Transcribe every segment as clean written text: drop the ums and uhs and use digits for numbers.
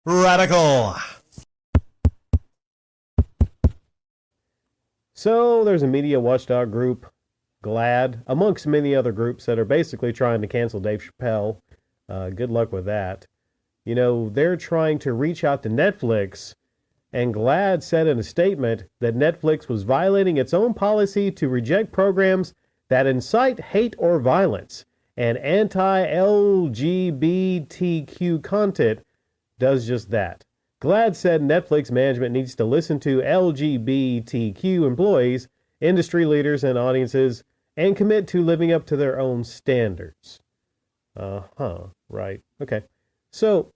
Radical. So there's a media watchdog group, GLAD, amongst many other groups that are basically trying to cancel Dave Chappelle. Good luck with that. You know, they're trying to reach out to Netflix, and GLAD said in a statement that Netflix was violating its own policy to reject programs that incite hate or violence, and anti-LGBTQ content does just that. GLAD said Netflix management needs to listen to LGBTQ employees, industry leaders, and audiences and commit to living up to their own standards. Right. Okay. So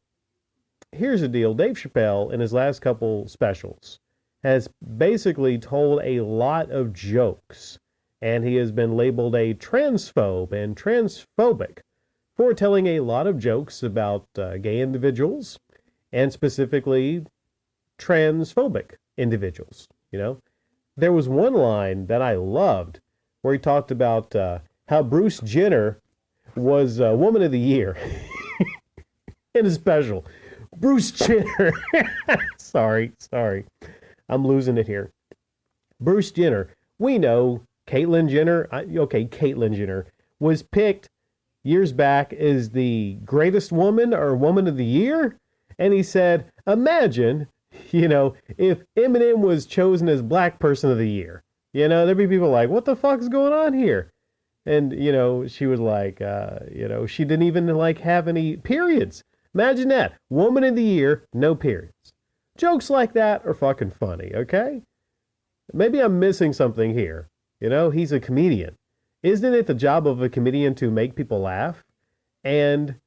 here's the deal. Dave Chappelle, in his last couple specials, has basically told a lot of jokes, and he has been labeled a transphobe and transphobic for telling a lot of jokes about gay individuals and specifically transphobic individuals. You know, there was one line that I loved where he talked about how Bruce Jenner was Woman of the Year in a special. Bruce Jenner. sorry. I'm losing it here. Bruce Jenner. We know Caitlyn Jenner. Caitlyn Jenner was picked years back as the greatest woman or Woman of the Year. And he said, imagine, if Eminem was chosen as Black Person of the Year. There'd be people like, what the fuck's going on here? And, she was like, she didn't even have any periods. Imagine that. Woman of the Year, no periods. Jokes like that are fucking funny, okay? Maybe I'm missing something here. He's a comedian. Isn't it the job of a comedian to make people laugh? And,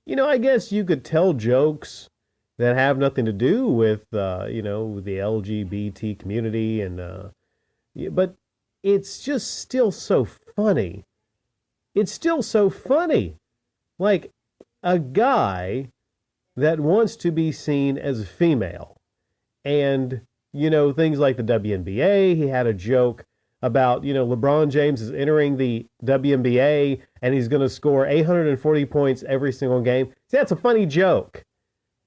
I guess you could tell jokes that have nothing to do with, the LGBT community, but it's just still so funny. It's still so funny. Like a guy that wants to be seen as a female, and things like the WNBA. He had a joke about LeBron James is entering the WNBA and he's going to score 840 points every single game. See, that's a funny joke.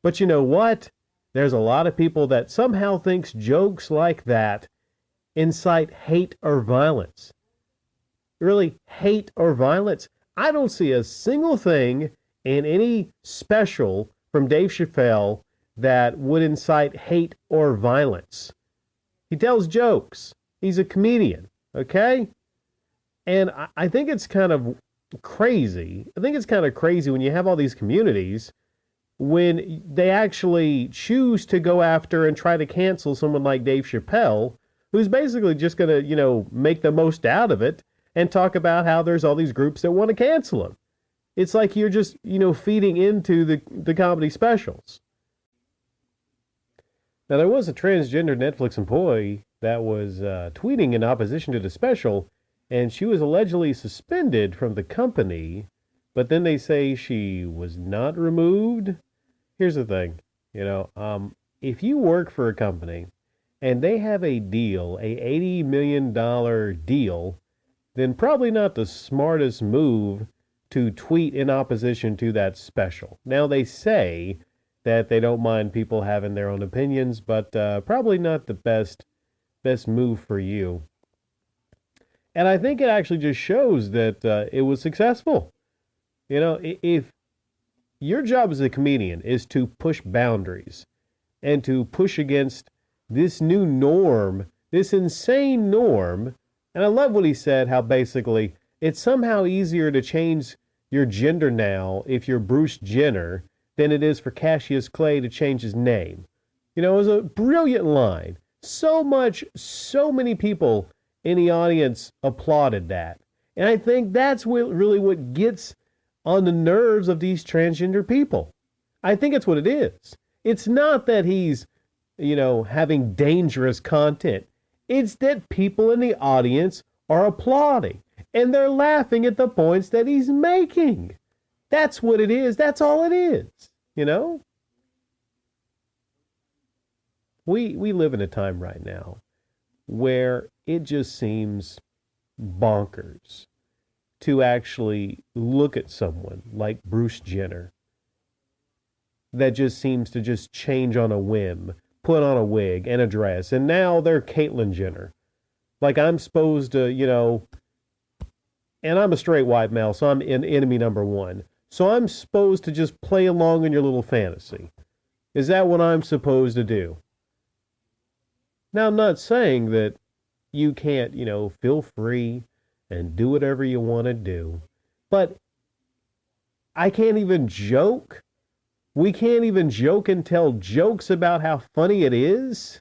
But you know what? There's a lot of people that somehow thinks jokes like that incite hate or violence. Really, hate or violence? I don't see a single thing in any special from Dave Chappelle that would incite hate or violence. He tells jokes. He's a comedian, okay? And I think it's kind of crazy. I think it's kind of crazy when you have all these communities when they actually choose to go after and try to cancel someone like Dave Chappelle, who's basically just going to, make the most out of it and talk about how there's all these groups that want to cancel him. It's like you're just, feeding into the comedy specials. Now, there was a transgender Netflix employee that was tweeting in opposition to the special, and she was allegedly suspended from the company, but then they say she was not removed. Here's the thing, if you work for a company and they have a deal, a $80 million deal, then probably not the smartest move to tweet in opposition to that special. Now, they say that they don't mind people having their own opinions, but probably not the best move for you. And I think it actually just shows that it was successful. If your job as a comedian is to push boundaries and to push against this new norm, this insane norm, and I love what he said, how basically it's somehow easier to change your gender now if you're Bruce Jenner than it is for Cassius Clay to change his name. It was a brilliant line. So many people in the audience applauded that. And I think that's really what gets on the nerves of these transgender people. I think it's what it is. It's not that he's, having dangerous content. It's that people in the audience are applauding and they're laughing at the points that he's making. That's what it is. That's all it is. We live in a time right now where it just seems bonkers to actually look at someone like Bruce Jenner that just seems to just change on a whim, put on a wig and a dress, and now they're Caitlyn Jenner. Like I'm supposed to, and I'm a straight white male, so I'm in enemy number one. So I'm supposed to just play along in your little fantasy. Is that what I'm supposed to do? Now, I'm not saying that you can't, feel free and do whatever you want to do. But I can't even joke. We can't even joke and tell jokes about how funny it is.